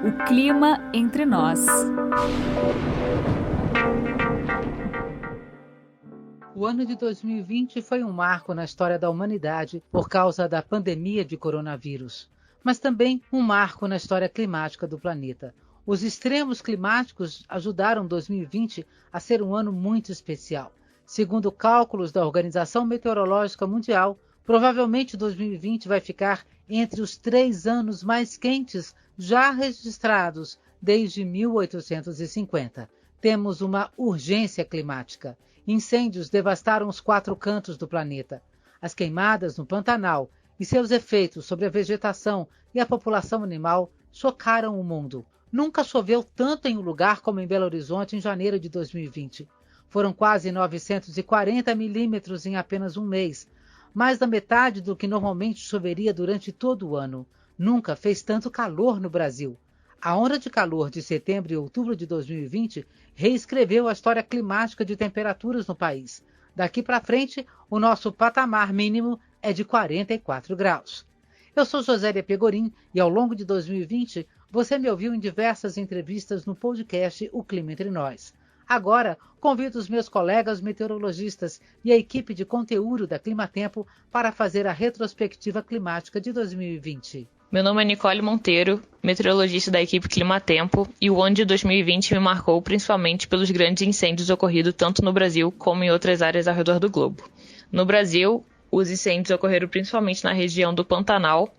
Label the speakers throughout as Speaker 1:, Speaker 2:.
Speaker 1: O clima entre nós.
Speaker 2: O ano de 2020 foi um marco na história da humanidade por causa da pandemia de coronavírus, mas também um marco na história climática do planeta. Os extremos climáticos ajudaram 2020 a ser um ano muito especial. Segundo cálculos da Organização Meteorológica Mundial, provavelmente 2020 vai ficar entre os 3 anos mais quentes já registrados desde 1850. Temos uma urgência climática. Incêndios devastaram os 4 cantos do planeta. As queimadas no Pantanal e seus efeitos sobre a vegetação e a população animal chocaram o mundo. Nunca choveu tanto em um lugar como em Belo Horizonte em janeiro de 2020. Foram quase 940 milímetros em apenas um mês, mais da metade do que normalmente choveria durante todo o ano. Nunca fez tanto calor no Brasil. A onda de calor de setembro e outubro de 2020 reescreveu a história climática de temperaturas no país. Daqui para frente, o nosso patamar mínimo é de 44 graus. Eu sou Josélia Pegorim e ao longo de 2020 você me ouviu em diversas entrevistas no podcast O Clima Entre Nós. Agora, convido os meus colegas meteorologistas e a equipe de conteúdo da Climatempo para fazer a retrospectiva climática de 2020.
Speaker 3: Meu nome é Nicole Monteiro, meteorologista da equipe Climatempo, e o ano de 2020 me marcou principalmente pelos grandes incêndios ocorridos tanto no Brasil como em outras áreas ao redor do globo. No Brasil, os incêndios ocorreram principalmente na região do Pantanal,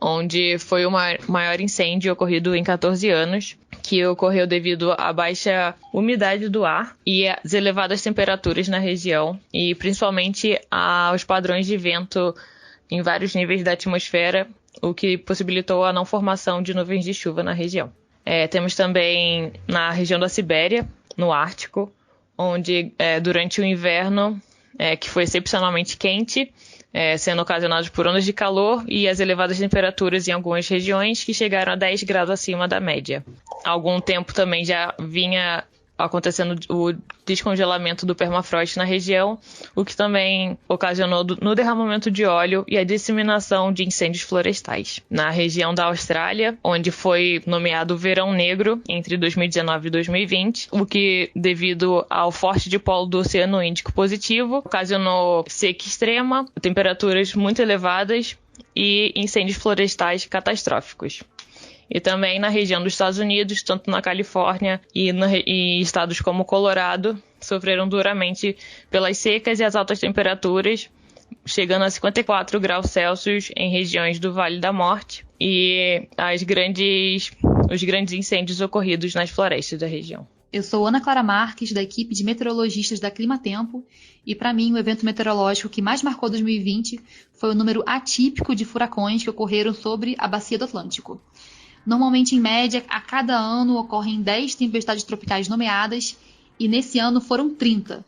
Speaker 3: onde foi o maior incêndio ocorrido em 14 anos, que ocorreu devido à baixa umidade do ar e às elevadas temperaturas na região, e principalmente aos padrões de vento em vários níveis da atmosfera, o que possibilitou a não formação de nuvens de chuva na região. Temos também na região da Sibéria, no Ártico, onde durante o inverno, que foi excepcionalmente quente, sendo ocasionado por ondas de calor e as elevadas temperaturas em algumas regiões que chegaram a 10 graus acima da média. Há algum tempo também já vinha acontecendo o descongelamento do permafrost na região, o que também ocasionou no derramamento de óleo e a disseminação de incêndios florestais. Na região da Austrália, onde foi nomeado o Verão Negro entre 2019 e 2020, o que, devido ao forte dipolo do Oceano Índico positivo, ocasionou seca extrema, temperaturas muito elevadas e incêndios florestais catastróficos. E também na região dos Estados Unidos, tanto na Califórnia e estados como Colorado, sofreram duramente pelas secas e as altas temperaturas, chegando a 54 graus Celsius em regiões do Vale da Morte e os grandes incêndios ocorridos nas florestas da região.
Speaker 4: Eu sou Ana Clara Marques, da equipe de meteorologistas da Climatempo, e para mim o evento meteorológico que mais marcou 2020 foi o número atípico de furacões que ocorreram sobre a Bacia do Atlântico. Normalmente, em média, a cada ano ocorrem 10 tempestades tropicais nomeadas e nesse ano foram 30.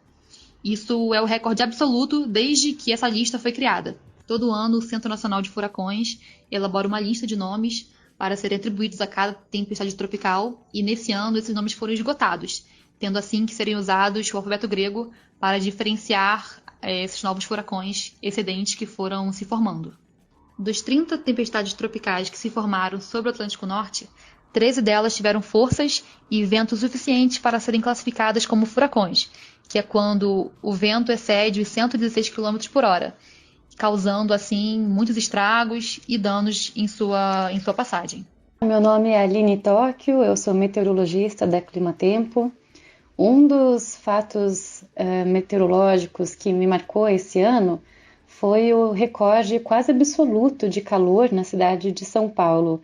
Speaker 4: Isso é o recorde absoluto desde que essa lista foi criada. Todo ano, o Centro Nacional de Furacões elabora uma lista de nomes para serem atribuídos a cada tempestade tropical e nesse ano esses nomes foram esgotados, tendo assim que serem usados o alfabeto grego para diferenciar esses novos furacões excedentes que foram se formando. Dos 30 tempestades tropicais que se formaram sobre o Atlântico Norte, 13 delas tiveram forças e ventos suficientes para serem classificadas como furacões, que é quando o vento excede os 116 km por hora, causando assim muitos estragos e danos em sua passagem.
Speaker 5: Meu nome é Aline Tóquio, eu sou meteorologista da Climatempo. Um dos fatos meteorológicos que me marcou esse ano foi o recorde quase absoluto de calor na cidade de São Paulo.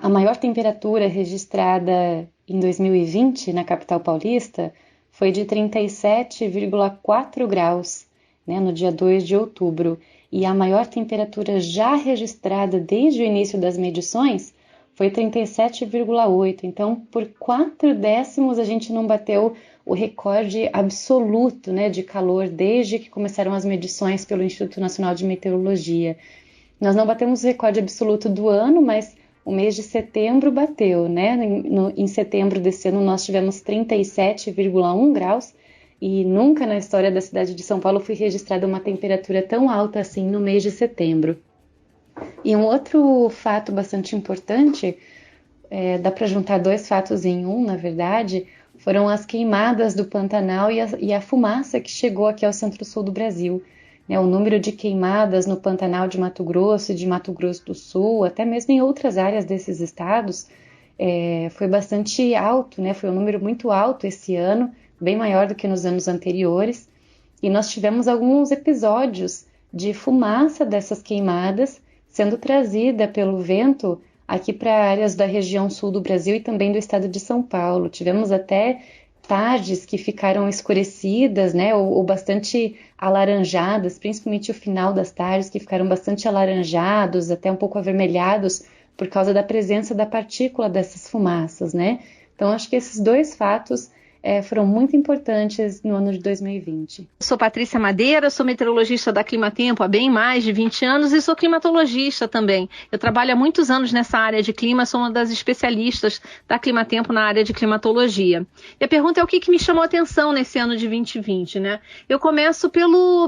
Speaker 5: A maior temperatura registrada em 2020 na capital paulista foi de 37,4 graus, né, no dia 2 de outubro. E a maior temperatura já registrada desde o início das medições foi 37,8. Então, por 4 décimos a gente não bateu o recorde absoluto, né, de calor desde que começaram as medições pelo Instituto Nacional de Meteorologia. Nós não batemos o recorde absoluto do ano, mas o mês de setembro bateu, né? Em setembro desse ano nós tivemos 37,1 graus e nunca na história da cidade de São Paulo foi registrada uma temperatura tão alta assim no mês de setembro. E um outro fato bastante importante, dá para juntar dois fatos em um, na verdade, foram as queimadas do Pantanal e a fumaça que chegou aqui ao centro-sul do Brasil. O número de queimadas no Pantanal de Mato Grosso e de Mato Grosso do Sul, até mesmo em outras áreas desses estados, foi bastante alto, né? Foi um número muito alto esse ano, bem maior do que nos anos anteriores. E nós tivemos alguns episódios de fumaça dessas queimadas sendo trazida pelo vento aqui para áreas da região sul do Brasil e também do estado de São Paulo. Tivemos até tardes que ficaram escurecidas, né, ou bastante alaranjadas, principalmente o final das tardes, que ficaram bastante alaranjados, até um pouco avermelhados, por causa da presença da partícula dessas fumaças, né? Então, acho que esses dois fatos foram muito importantes no ano de 2020.
Speaker 6: Sou Patrícia Madeira, sou meteorologista da Climatempo há bem mais de 20 anos e sou climatologista também. Eu trabalho há muitos anos nessa área de clima, sou uma das especialistas da Climatempo na área de climatologia. E a pergunta é o que me chamou a atenção nesse ano de 2020, né? Eu começo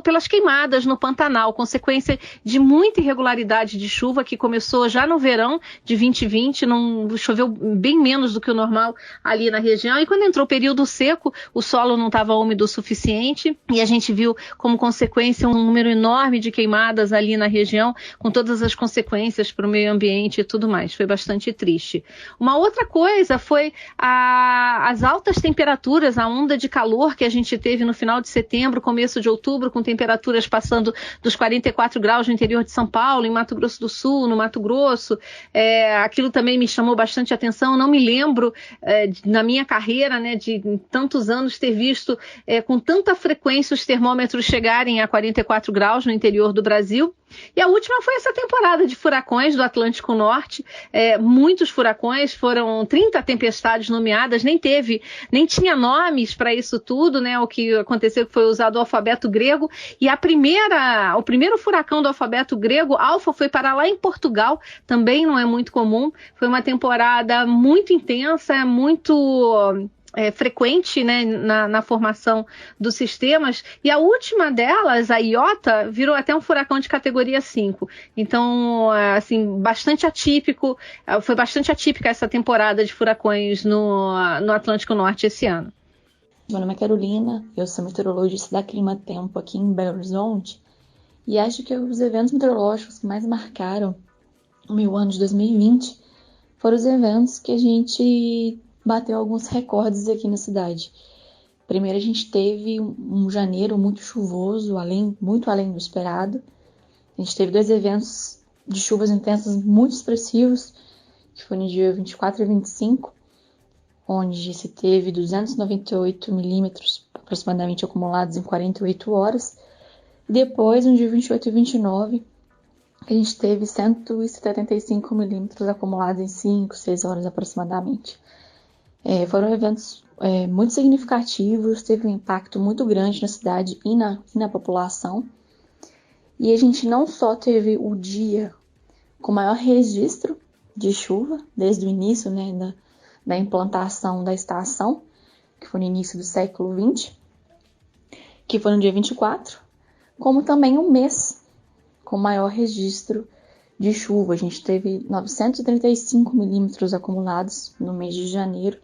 Speaker 6: pelas queimadas no Pantanal, consequência de muita irregularidade de chuva que começou já no verão de 2020, não choveu bem menos do que o normal ali na região, e quando entrou o período seco, o solo não estava úmido o suficiente e a gente viu como consequência um número enorme de queimadas ali na região, com todas as consequências para o meio ambiente e tudo mais. Foi bastante triste. Uma outra coisa foi as altas temperaturas, a onda de calor que a gente teve no final de setembro, começo de outubro, com temperaturas passando dos 44 graus no interior de São Paulo, em Mato Grosso do Sul, no Mato Grosso. Aquilo também me chamou bastante atenção. Eu não me lembro, na minha carreira, né, de tantos anos ter visto com tanta frequência os termômetros chegarem a 44 graus no interior do Brasil. E a última foi essa temporada de furacões do Atlântico Norte, muitos furacões, foram 30 tempestades nomeadas, nem tinha nomes para isso tudo, né? O que aconteceu foi usado o alfabeto grego, e o primeiro furacão do alfabeto grego, Alfa, foi parar lá em Portugal, também não é muito comum. Foi uma temporada muito intensa, muito frequente, né, na formação dos sistemas, e a última delas, a Iota, virou até um furacão de categoria 5. Então, assim, bastante atípico, foi bastante atípica essa temporada de furacões no Atlântico Norte esse ano.
Speaker 7: Meu nome é Carolina, eu sou meteorologista da Climatempo aqui em Belo Horizonte, e acho que os eventos meteorológicos que mais marcaram o meu ano de 2020 foram os eventos que a gente bateu alguns recordes aqui na cidade. Primeiro, a gente teve um janeiro muito chuvoso, muito além do esperado. A gente teve 2 eventos de chuvas intensas muito expressivos, que foi no dia 24 e 25, onde se teve 298 milímetros aproximadamente acumulados em 48 horas. E depois, no dia 28 e 29, a gente teve 175 milímetros acumulados em 5, 6 horas aproximadamente. Foram eventos muito significativos, teve um impacto muito grande na cidade e na população. E a gente não só teve o dia com maior registro de chuva, desde o início, né, da implantação da estação, que foi no início do século XX, que foi no dia 24, como também um mês com maior registro de chuva. A gente teve 935 milímetros acumulados no mês de janeiro,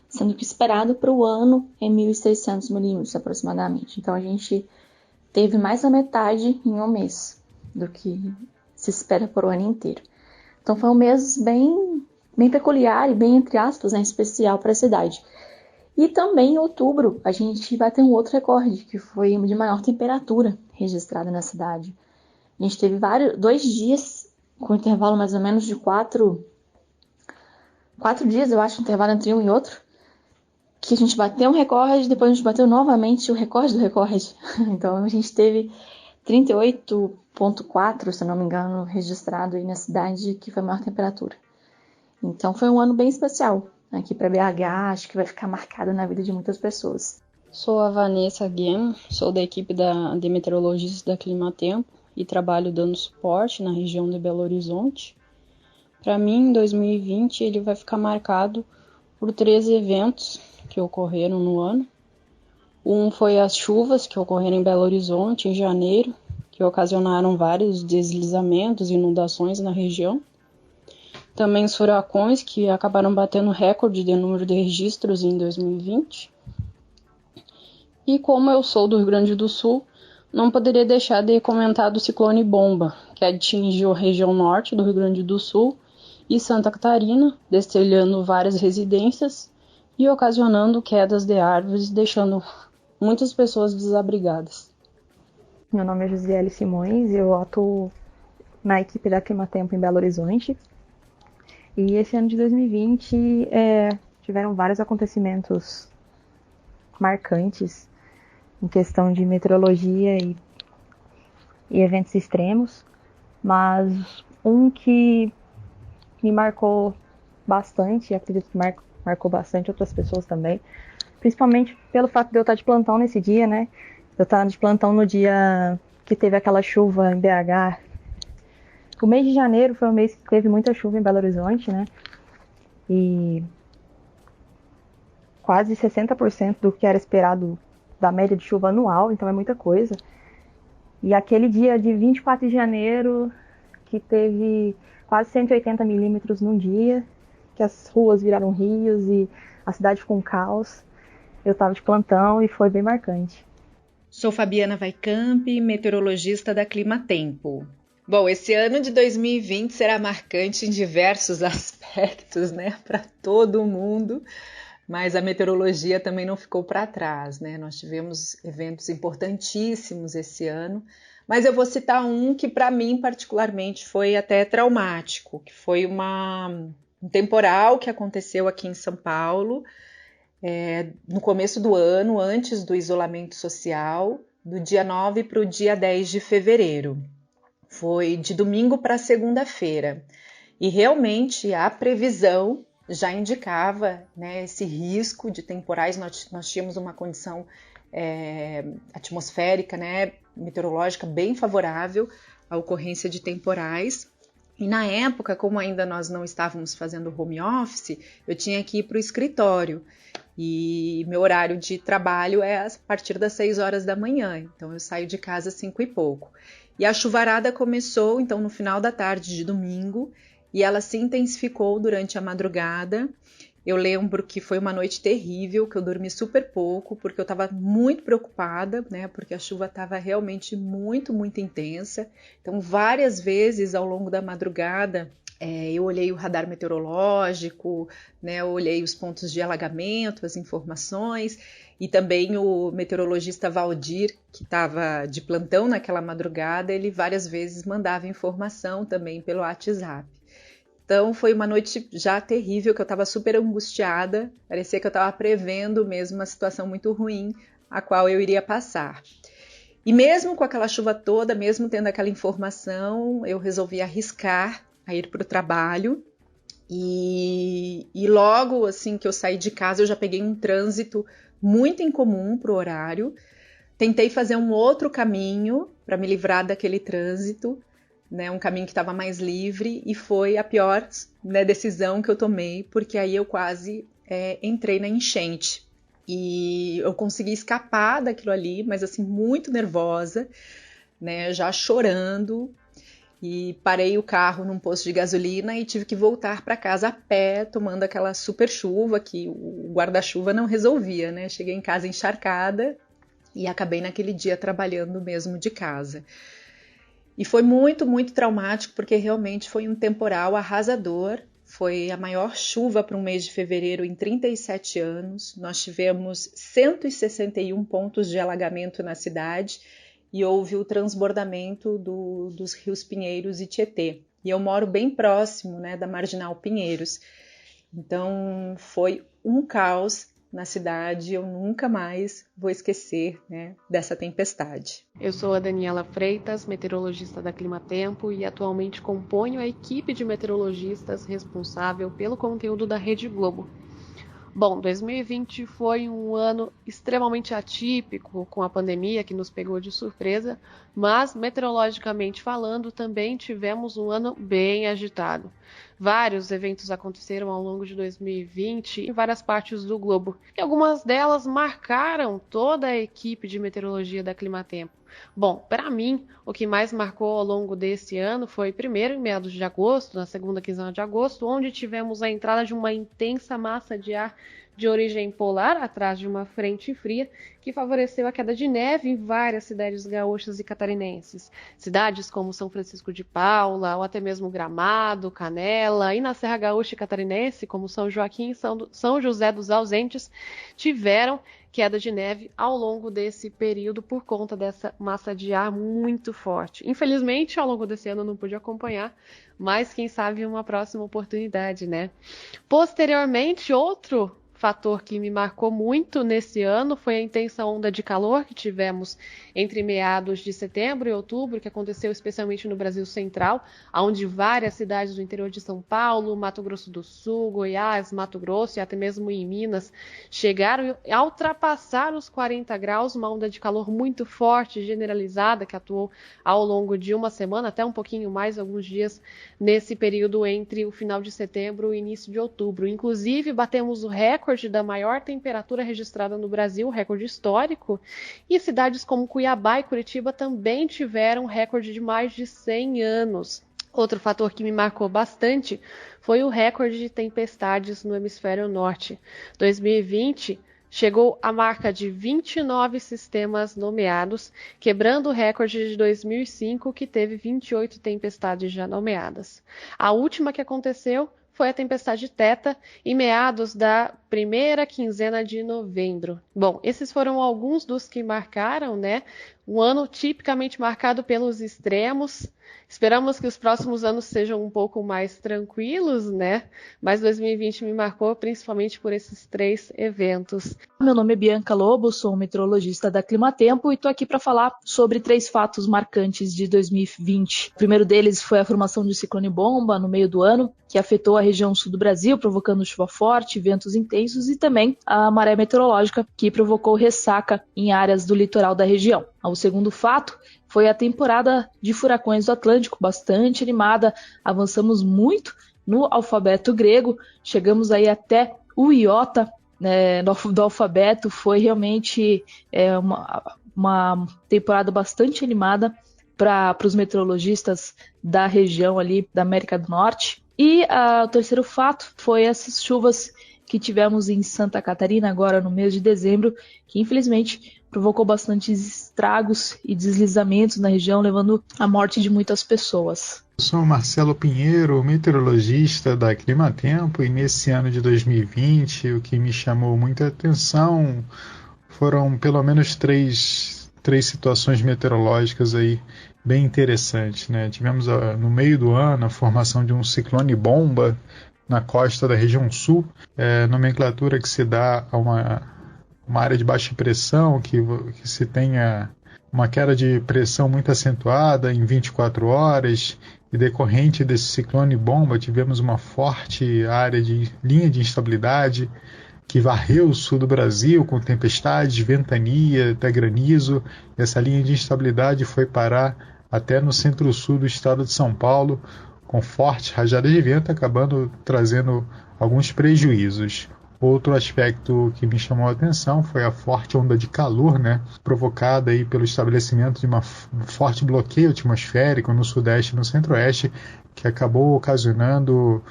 Speaker 7: sendo que esperado para o ano é 1.600 milímetros aproximadamente. Então a gente teve mais da metade em um mês do que se espera para o ano inteiro. Então foi um mês bem peculiar e bem, entre aspas, né, especial para a cidade. E também em outubro a gente vai ter um outro recorde, que foi de maior temperatura registrada na cidade. A gente teve 2 dias com intervalo mais ou menos de 4 dias, eu acho, intervalo entre um e outro, que a gente bateu um recorde, depois a gente bateu novamente o recorde do recorde. Então a gente teve 38,4, se eu não me engano, registrado aí na cidade, que foi a maior temperatura. Então foi um ano bem especial aqui para BH, acho que vai ficar marcado na vida de muitas pessoas.
Speaker 8: Sou a Vanessa Guiem, sou da equipe de meteorologistas da Climatempo e trabalho dando suporte na região de Belo Horizonte. Para mim, 2020 ele vai ficar marcado por 3 eventos que ocorreram no ano. Um foi as chuvas que ocorreram em Belo Horizonte em janeiro, que ocasionaram vários deslizamentos e inundações na região. Também os furacões, que acabaram batendo recorde de número de registros em 2020. E como eu sou do Rio Grande do Sul, não poderia deixar de comentar do ciclone Bomba, que atingiu a região norte do Rio Grande do Sul e Santa Catarina, destelhando várias residências e ocasionando quedas de árvores, deixando muitas pessoas desabrigadas.
Speaker 9: Meu nome é Josiele Simões e eu atuo na equipe da Climatempo em Belo Horizonte. E esse ano de 2020 tiveram vários acontecimentos marcantes em questão de meteorologia e eventos extremos, mas um que me marcou bastante, e acredito que marcou bastante outras pessoas também, principalmente pelo fato de eu estar de plantão nesse dia, né? Eu estava de plantão no dia que teve aquela chuva em BH. O mês de janeiro foi um mês que teve muita chuva em Belo Horizonte, né? E quase 60% do que era esperado da média de chuva anual, então é muita coisa. E aquele dia de 24 de janeiro, que teve quase 180 milímetros num dia, que as ruas viraram rios e a cidade ficou um caos. Eu estava de plantão e foi bem marcante.
Speaker 10: Sou Fabiana Vaicamp, meteorologista da Climatempo. Bom, esse ano de 2020 será marcante em diversos aspectos, né, para todo mundo. Mas a meteorologia também não ficou para trás, né? Nós tivemos eventos importantíssimos esse ano, mas eu vou citar um que para mim particularmente foi até traumático, que foi um temporal que aconteceu aqui em São Paulo, no começo do ano, antes do isolamento social, do dia 9 para o dia 10 de fevereiro. Foi de domingo para segunda-feira. E realmente a previsão já indicava, né, esse risco de temporais. Nós tínhamos uma condição atmosférica, né, meteorológica bem favorável à ocorrência de temporais. E na época, como ainda nós não estávamos fazendo home office, eu tinha que ir para o escritório. E meu horário de trabalho é a partir das 6 horas da manhã, então eu saio de casa às 5 e pouco. E a chuvarada começou, então, no final da tarde de domingo, e ela se intensificou durante a madrugada. Eu lembro que foi uma noite terrível, que eu dormi super pouco, porque eu estava muito preocupada, né? Porque a chuva estava realmente muito, muito intensa. Então, várias vezes ao longo da madrugada, eu olhei o radar meteorológico, né? Eu olhei os pontos de alagamento, as informações, e também o meteorologista Valdir, que estava de plantão naquela madrugada, ele várias vezes mandava informação também pelo WhatsApp. Então foi uma noite já terrível, que eu estava super angustiada, parecia que eu estava prevendo mesmo uma situação muito ruim a qual eu iria passar. E mesmo com aquela chuva toda, mesmo tendo aquela informação, eu resolvi arriscar a ir para o trabalho e logo assim que eu saí de casa eu já peguei um trânsito muito incomum para o horário. Tentei fazer um outro caminho para me livrar daquele trânsito, né, um caminho que estava mais livre, e foi a pior, né, decisão que eu tomei, porque aí eu quase entrei na enchente. E eu consegui escapar daquilo ali, mas assim, muito nervosa, né, já chorando, e parei o carro num posto de gasolina e tive que voltar para casa a pé, tomando aquela super chuva que o guarda-chuva não resolvia, né? Cheguei em casa encharcada e acabei naquele dia trabalhando mesmo de casa. E foi muito, muito traumático, porque realmente foi um temporal arrasador. Foi a maior chuva para um mês de fevereiro em 37 anos. Nós tivemos 161 pontos de alagamento na cidade e houve o transbordamento dos rios Pinheiros e Tietê. E eu moro bem próximo, né, da Marginal Pinheiros. Então foi um caos na cidade, eu nunca mais vou esquecer, né, dessa tempestade.
Speaker 11: Eu sou a Daniela Freitas, meteorologista da Climatempo, e atualmente componho a equipe de meteorologistas responsável pelo conteúdo da Rede Globo. Bom, 2020 foi um ano extremamente atípico, com a pandemia que nos pegou de surpresa, mas meteorologicamente falando também tivemos um ano bem agitado. Vários eventos aconteceram ao longo de 2020 em várias partes do globo, e algumas delas marcaram toda a equipe de meteorologia da Climatempo. Bom, para mim, o que mais marcou ao longo desse ano foi, primeiro, em meados de agosto, na segunda quinzena de agosto, onde tivemos a entrada de uma intensa massa de ar de origem polar, atrás de uma frente fria, que favoreceu a queda de neve em várias cidades gaúchas e catarinenses. Cidades como São Francisco de Paula, ou até mesmo Gramado, Canela, e na Serra Gaúcha e Catarinense, como São Joaquim e São José dos Ausentes, tiveram queda de neve ao longo desse período por conta dessa massa de ar muito forte. Infelizmente, ao longo desse ano eu não pude acompanhar, mas quem sabe uma próxima oportunidade, né? Posteriormente, outro fator que me marcou muito nesse ano foi a intensa onda de calor que tivemos entre meados de setembro e outubro, que aconteceu especialmente no Brasil Central, onde várias cidades do interior de São Paulo, Mato Grosso do Sul, Goiás, Mato Grosso e até mesmo em Minas chegaram a ultrapassar os 40 graus, uma onda de calor muito forte, generalizada, que atuou ao longo de uma semana, até um pouquinho mais, alguns dias, nesse período entre o final de setembro e início de outubro. Inclusive, batemos o recorde da maior temperatura registrada no Brasil, recorde histórico, e cidades como Cuiabá e Curitiba também tiveram recorde de mais de 100 anos. Outro fator que me marcou bastante foi o recorde de tempestades no hemisfério norte. 2020 chegou à marca de 29 sistemas nomeados, quebrando o recorde de 2005, que teve 28 tempestades já nomeadas. A última que aconteceu foi a tempestade Theta, em meados da primeira quinzena de novembro. Bom, esses foram alguns dos que marcaram, né? Um ano tipicamente marcado pelos extremos. Esperamos que os próximos anos sejam um pouco mais tranquilos, né? Mas 2020 me marcou principalmente por esses 3 eventos.
Speaker 12: Meu nome é Bianca Lobo, sou meteorologista da Climatempo e estou aqui para falar sobre 3 fatos marcantes de 2020. O primeiro deles foi a formação de ciclone bomba no meio do ano, que afetou a região sul do Brasil, provocando chuva forte, ventos intensos e também a maré meteorológica, que provocou ressaca em áreas do litoral da região. O segundo fato foi a temporada de furacões do Atlântico, bastante animada, avançamos muito no alfabeto grego, chegamos aí até o iota, né, do alfabeto. Foi realmente uma temporada bastante animada para os meteorologistas da região ali da América do Norte. E o terceiro fato foi essas chuvas que tivemos em Santa Catarina agora no mês de dezembro, que infelizmente provocou bastantes estragos e deslizamentos na região, levando à morte de muitas pessoas.
Speaker 13: Eu sou Marcelo Pinheiro, meteorologista da Climatempo, e nesse ano de 2020 o que me chamou muita atenção foram pelo menos três situações meteorológicas aí bem interessantes, né? Tivemos no meio do ano a formação de um ciclone bomba na costa da região sul, nomenclatura que se dá a uma área de baixa pressão, que se tenha uma queda de pressão muito acentuada em 24 horas, e decorrente desse ciclone bomba tivemos uma forte área de linha de instabilidade que varreu o sul do Brasil com tempestades, ventania, até granizo. Essa linha de instabilidade foi parar até no centro-sul do estado de São Paulo, com fortes rajadas de vento, acabando trazendo alguns prejuízos. Outro aspecto que me chamou a atenção foi a forte onda de calor, né, provocada aí pelo estabelecimento de um forte bloqueio atmosférico no sudeste e no centro-oeste, que acabou ocasionando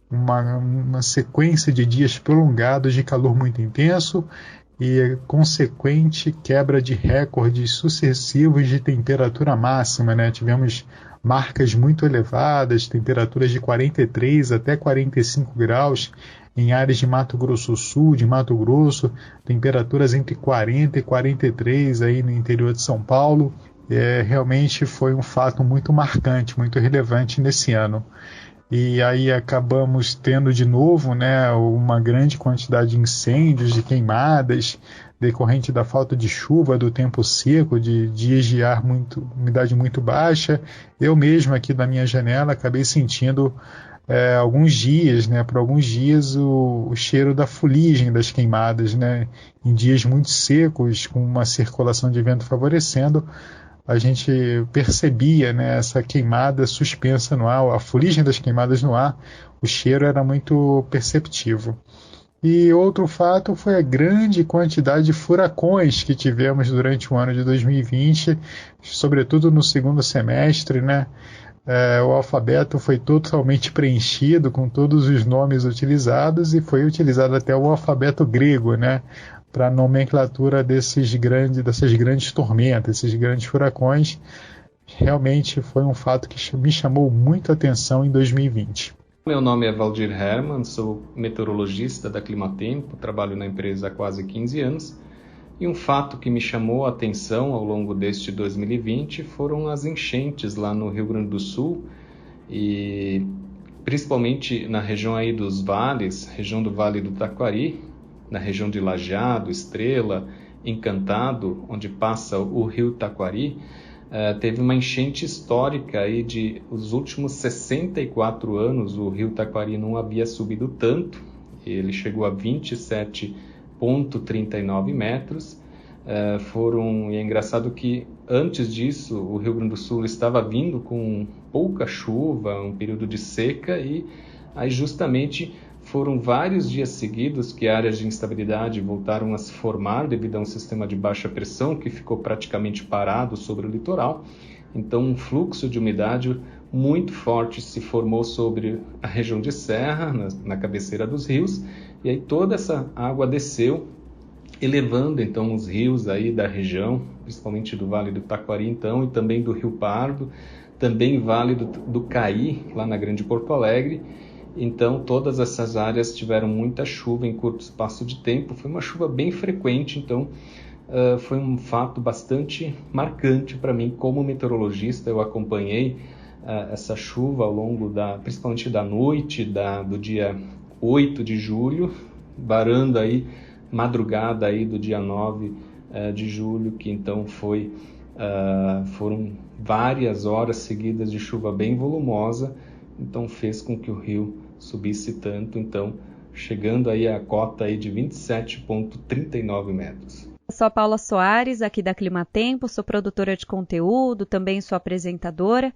Speaker 13: uma sequência de dias prolongados de calor muito intenso e consequente quebra de recordes sucessivos de temperatura máxima, né? Tivemos marcas muito elevadas, temperaturas de 43 até 45 graus em áreas de Mato Grosso do Sul, de Mato Grosso, temperaturas entre 40 e 43 aí no interior de São Paulo. Realmente foi um fato muito marcante, muito relevante nesse ano. E aí acabamos tendo de novo, né, uma grande quantidade de incêndios, de queimadas, decorrente da falta de chuva, do tempo seco, de dias de umidade muito baixa. Eu mesmo aqui da minha janela acabei sentindo alguns dias, né, por alguns dias o cheiro da fuligem das queimadas, né, em dias muito secos, com uma circulação de vento favorecendo, a gente percebia, né, essa queimada suspensa no ar, a fuligem das queimadas no ar, o cheiro era muito perceptivo. E outro fato foi a grande quantidade de furacões que tivemos durante o ano de 2020, sobretudo no segundo semestre, né? O alfabeto foi totalmente preenchido com todos os nomes utilizados e foi utilizado até o alfabeto grego, né? Para a nomenclatura dessas grandes tormentas, esses grandes furacões. Realmente foi um fato que me chamou muito a atenção em 2020.
Speaker 14: Meu nome é Valdir Hermann, sou meteorologista da Climatempo, trabalho na empresa há quase 15 anos. E um fato que me chamou a atenção ao longo deste 2020 foram as enchentes lá no Rio Grande do Sul, e principalmente na região aí dos vales, região do Vale do Taquari, na região de Lajeado, Estrela, Encantado, onde passa o rio Taquari. Teve uma enchente histórica aí de os últimos 64 anos, o rio Taquari não havia subido tanto, ele chegou a 27,39 metros. E é engraçado que antes disso o Rio Grande do Sul estava vindo com pouca chuva, um período de seca, e aí justamente foram vários dias seguidos que áreas de instabilidade voltaram a se formar devido a um sistema de baixa pressão que ficou praticamente parado sobre o litoral. Então um fluxo de umidade muito forte se formou sobre a região de serra, na cabeceira dos rios, e aí toda essa água desceu, elevando então os rios aí da região, principalmente do Vale do Taquari então, e também do Rio Pardo, também Vale do Caí, lá na Grande Porto Alegre. Então todas essas áreas tiveram muita chuva em curto espaço de tempo, foi uma chuva bem frequente, então foi um fato bastante marcante para mim como meteorologista. Eu acompanhei essa chuva ao longo principalmente da noite do dia 8 de julho, varando aí madrugada aí do dia 9 de julho, que então foram várias horas seguidas de chuva bem volumosa, então fez com que o rio subisse tanto, então chegando aí a cota aí de 27,39 metros.
Speaker 15: Eu sou a Paula Soares, aqui da Climatempo, sou produtora de conteúdo, também sou apresentadora.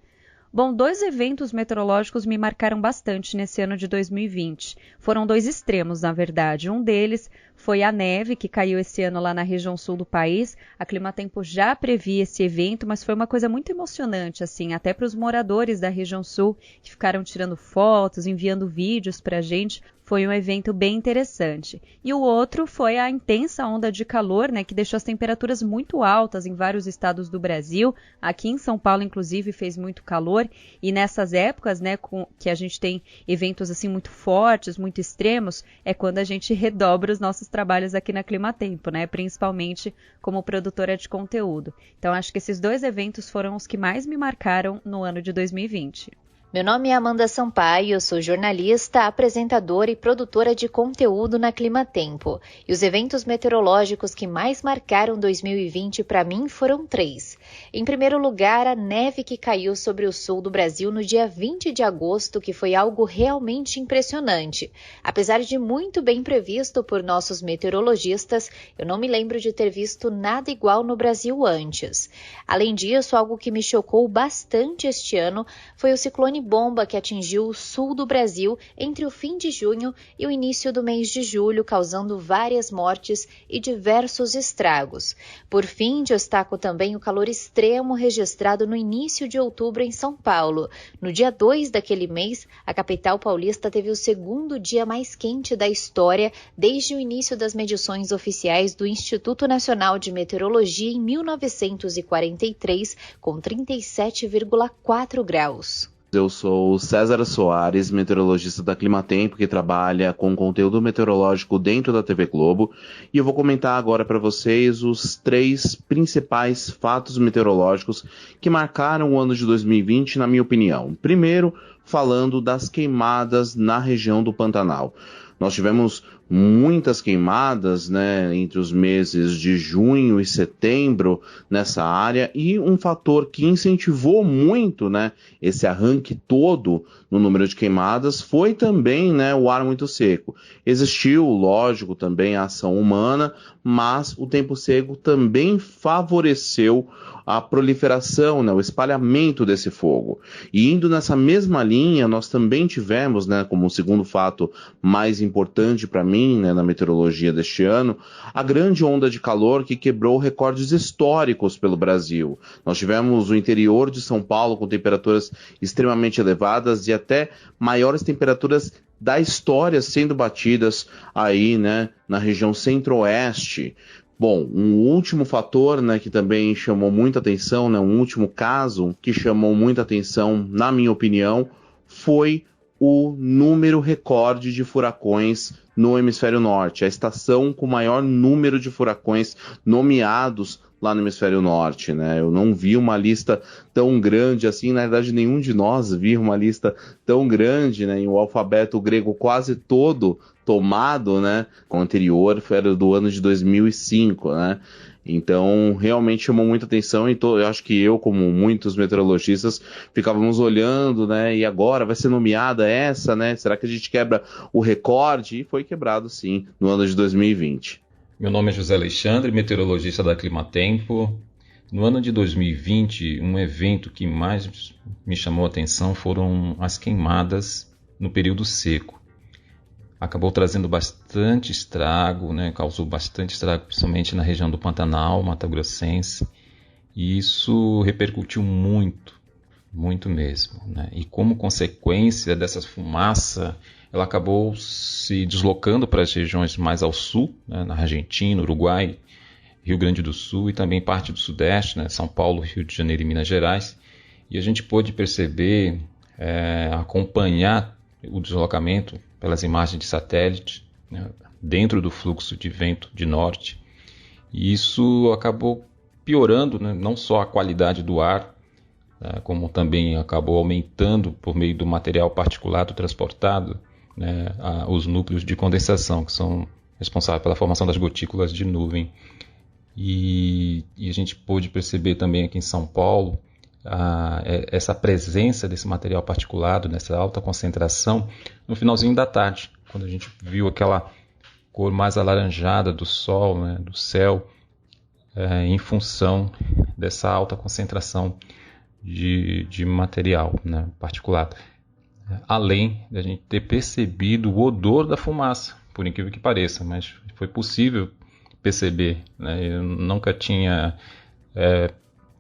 Speaker 15: Bom, 2 eventos meteorológicos me marcaram bastante nesse ano de 2020. Foram 2 extremos, na verdade. Um deles foi a neve, que caiu esse ano lá na região sul do país. A Climatempo já previa esse evento, mas foi uma coisa muito emocionante, assim, até para os moradores da região sul, que ficaram tirando fotos, enviando vídeos para a gente. Foi um evento bem interessante. E o outro foi a intensa onda de calor, né, que deixou as temperaturas muito altas em vários estados do Brasil. Aqui em São Paulo, inclusive, fez muito calor. E nessas épocas, né, que a gente tem eventos assim muito fortes, muito extremos, é quando a gente redobra os nossos trabalhos aqui na Climatempo, né, principalmente como produtora de conteúdo. Então, acho que esses 2 eventos foram os que mais me marcaram no ano de 2020.
Speaker 16: Meu nome é Amanda Sampaio, eu sou jornalista, apresentadora e produtora de conteúdo na Climatempo. E os eventos meteorológicos que mais marcaram 2020 para mim foram 3. Em primeiro lugar, a neve que caiu sobre o sul do Brasil no dia 20 de agosto, que foi algo realmente impressionante. Apesar de muito bem previsto por nossos meteorologistas, eu não me lembro de ter visto nada igual no Brasil antes. Além disso, algo que me chocou bastante este ano foi o ciclone bomba que atingiu o sul do Brasil entre o fim de junho e o início do mês de julho, causando várias mortes e diversos estragos. Por fim, destaco também o calor extremo registrado no início de outubro em São Paulo. No dia 2 daquele mês, a capital paulista teve o segundo dia mais quente da história desde o início das medições oficiais do Instituto Nacional de Meteorologia em 1943, com 37,4 graus.
Speaker 17: Eu sou o César Soares, meteorologista da Climatempo, que trabalha com conteúdo meteorológico dentro da TV Globo, e eu vou comentar agora para vocês os 3 principais fatos meteorológicos que marcaram o ano de 2020, na minha opinião. Primeiro, falando das queimadas na região do Pantanal. Nós tivemos muitas queimadas, né, entre os meses de junho e setembro nessa área, e um fator que incentivou muito, né, esse arranque todo no número de queimadas foi também, né, o ar muito seco. Existiu, lógico, também a ação humana, mas o tempo seco também favoreceu a proliferação, né, o espalhamento desse fogo. E indo nessa mesma linha, Laninha, nós também tivemos, né, como segundo fato mais importante para mim, né, na meteorologia deste ano, a grande onda de calor que quebrou recordes históricos pelo Brasil. Nós tivemos o interior de São Paulo com temperaturas extremamente elevadas e até maiores temperaturas da história sendo batidas aí, né, na região centro-oeste. Bom, um último fator, né, que também chamou muita atenção, né, um último caso que chamou muita atenção, na minha opinião, foi o número recorde de furacões no hemisfério norte, a estação com maior número de furacões nomeados lá no hemisfério norte, né? Eu não vi uma lista tão grande assim, na verdade nenhum de nós viu uma lista tão grande, né? E o alfabeto grego quase todo tomado, né? Com o anterior, era do ano de 2005, né? Então, realmente chamou muita atenção e eu acho que eu, como muitos meteorologistas, ficávamos olhando, né? E agora vai ser nomeada essa, né? Será que a gente quebra o recorde? E foi quebrado, sim, no ano de 2020.
Speaker 14: Meu nome é José Alexandre, meteorologista da Climatempo. No ano de 2020, um evento que mais me chamou a atenção foram as queimadas no período seco. Acabou trazendo bastante estrago, né? Causou bastante estrago, principalmente na região do Pantanal, Mato Grossense. E isso repercutiu muito, muito mesmo, né? E como consequência dessa fumaça, ela acabou se deslocando para as regiões mais ao sul, né, na Argentina, Uruguai, Rio Grande do Sul e também parte do Sudeste, né, São Paulo, Rio de Janeiro e Minas Gerais. E a gente pôde perceber, acompanhar o deslocamento pelas imagens de satélite, né, dentro do fluxo de vento de norte. E isso acabou piorando, né, não só a qualidade do ar, como também acabou aumentando por meio do material particulado transportado, né, os núcleos de condensação, que são responsáveis pela formação das gotículas de nuvem. E a gente pôde perceber também aqui em São Paulo essa presença desse material particulado, nessa alta concentração, no finalzinho da tarde, quando a gente viu aquela cor mais alaranjada do sol, né, do céu, em função dessa alta concentração de material, né, particulado. Além de a gente ter percebido o odor da fumaça, por incrível que pareça, mas foi possível perceber, né? Eu nunca tinha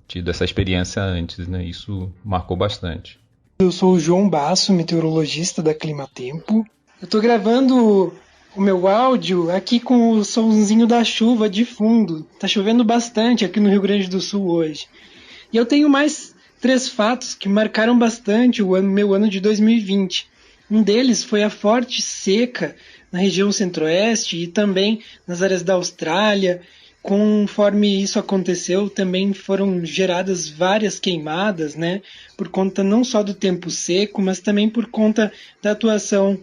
Speaker 14: tido essa experiência antes, né? Isso marcou bastante.
Speaker 18: Eu sou o João Basso, meteorologista da Climatempo. Eu estou gravando o meu áudio aqui com o somzinho da chuva de fundo. Está chovendo bastante aqui no Rio Grande do Sul hoje. E eu tenho mais 3 fatos que marcaram bastante o meu ano de 2020. Um deles foi a forte seca na região centro-oeste e também nas áreas da Austrália. Conforme isso aconteceu, também foram geradas várias queimadas, né, por conta não só do tempo seco, mas também por conta da atuação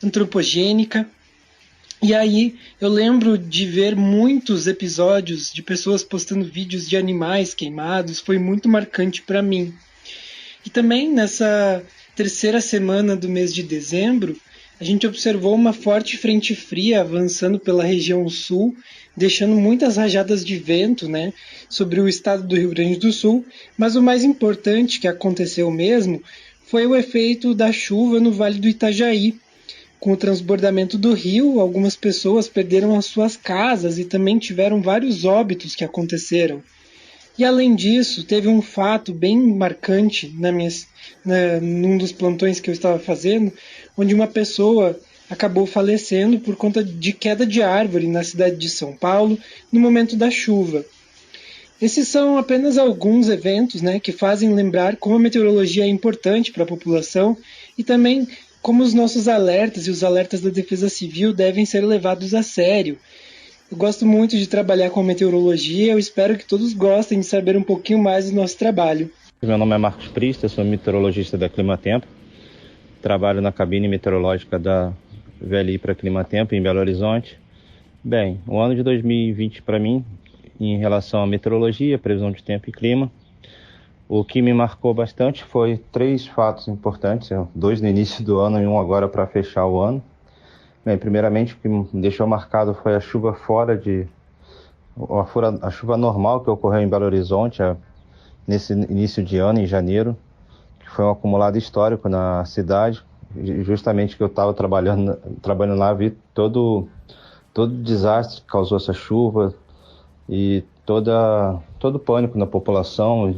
Speaker 18: antropogênica. E aí eu lembro de ver muitos episódios de pessoas postando vídeos de animais queimados, foi muito marcante para mim. E também nessa terceira semana do mês de dezembro, a gente observou uma forte frente fria avançando pela região sul, deixando muitas rajadas de vento, né, sobre o estado do Rio Grande do Sul, mas o mais importante que aconteceu mesmo foi o efeito da chuva no Vale do Itajaí. Com o transbordamento do rio, algumas pessoas perderam as suas casas e também tiveram vários óbitos que aconteceram. E além disso, teve um fato bem marcante num dos plantões que eu estava fazendo, onde uma pessoa acabou falecendo por conta de queda de árvore na cidade de São Paulo no momento da chuva. Esses são apenas alguns eventos, né, que fazem lembrar como a meteorologia é importante para a população e também como os nossos alertas e os alertas da Defesa Civil devem ser levados a sério. Eu gosto muito de trabalhar com meteorologia, eu espero que todos gostem de saber um pouquinho mais do nosso trabalho.
Speaker 19: Meu nome é Marcos Prista, sou meteorologista da Climatempo. Trabalho na cabine meteorológica da VLI para Climatempo em Belo Horizonte. Bem, o ano de 2020 para mim, em relação à meteorologia, previsão de tempo e clima, o que me marcou bastante foi 3 fatos importantes, 2 no início do ano e 1 agora para fechar o ano. Bem, primeiramente, o que me deixou marcado foi a chuva a chuva normal que ocorreu em Belo Horizonte nesse início de ano, em janeiro, que foi um acumulado histórico na cidade. Justamente que eu estava trabalhando lá, vi todo o desastre que causou essa chuva e todo o pânico na população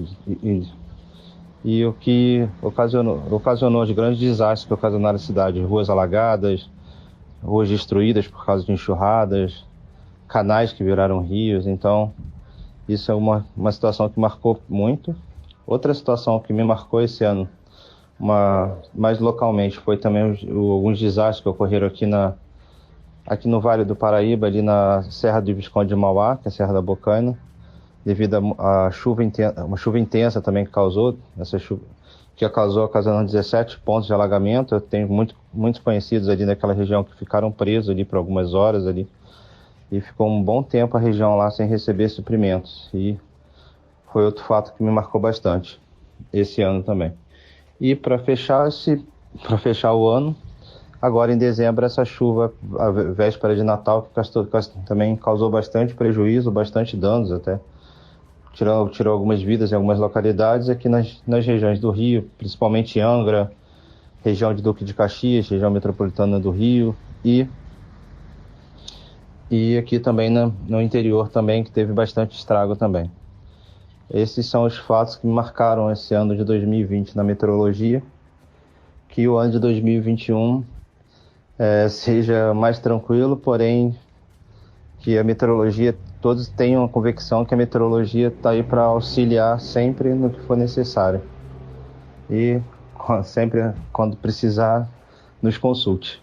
Speaker 19: e o que ocasionou os grandes desastres que ocasionaram a cidade, ruas alagadas, ruas destruídas por causa de enxurradas, canais que viraram rios. Então isso é uma situação que marcou muito. Outra situação que me marcou esse ano, mais localmente, foi também alguns desastres que ocorreram aqui no Vale do Paraíba, ali na Serra do Visconde de Mauá, que é a Serra da Bocaina, devido a uma chuva intensa também que causou, ocasionando 17 pontos de alagamento. Eu tenho muitos conhecidos ali naquela região que ficaram presos ali por algumas horas ali, e ficou um bom tempo a região lá sem receber suprimentos, e foi outro fato que me marcou bastante esse ano também. E para fechar o ano, agora em dezembro, essa chuva, a véspera de Natal, que também causou bastante prejuízo, bastante danos até. Tirou algumas vidas em algumas localidades aqui nas regiões do Rio, principalmente Angra, região de Duque de Caxias, região metropolitana do Rio, e aqui também no interior também, que teve bastante estrago também. Esses são os fatos que me marcaram esse ano de 2020 na meteorologia. Que o ano de 2021 seja mais tranquilo, porém que a meteorologia, todos tenham a convicção que a meteorologia está aí para auxiliar sempre no que for necessário. E sempre, quando precisar, nos consulte.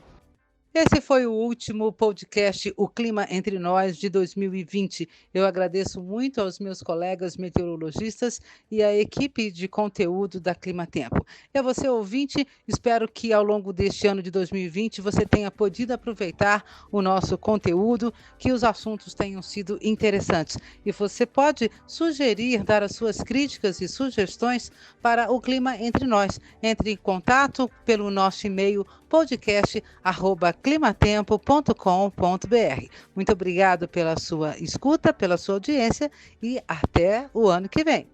Speaker 2: Esse foi o último podcast O Clima Entre Nós de 2020. Eu agradeço muito aos meus colegas meteorologistas e à equipe de conteúdo da Climatempo. E a você, ouvinte, espero que ao longo deste ano de 2020 você tenha podido aproveitar o nosso conteúdo, que os assuntos tenham sido interessantes. E você pode sugerir, dar as suas críticas e sugestões para o Clima Entre Nós. Entre em contato pelo nosso e-mail podcast@climatempo.com.br. Muito obrigado pela sua escuta, pela sua audiência e até o ano que vem.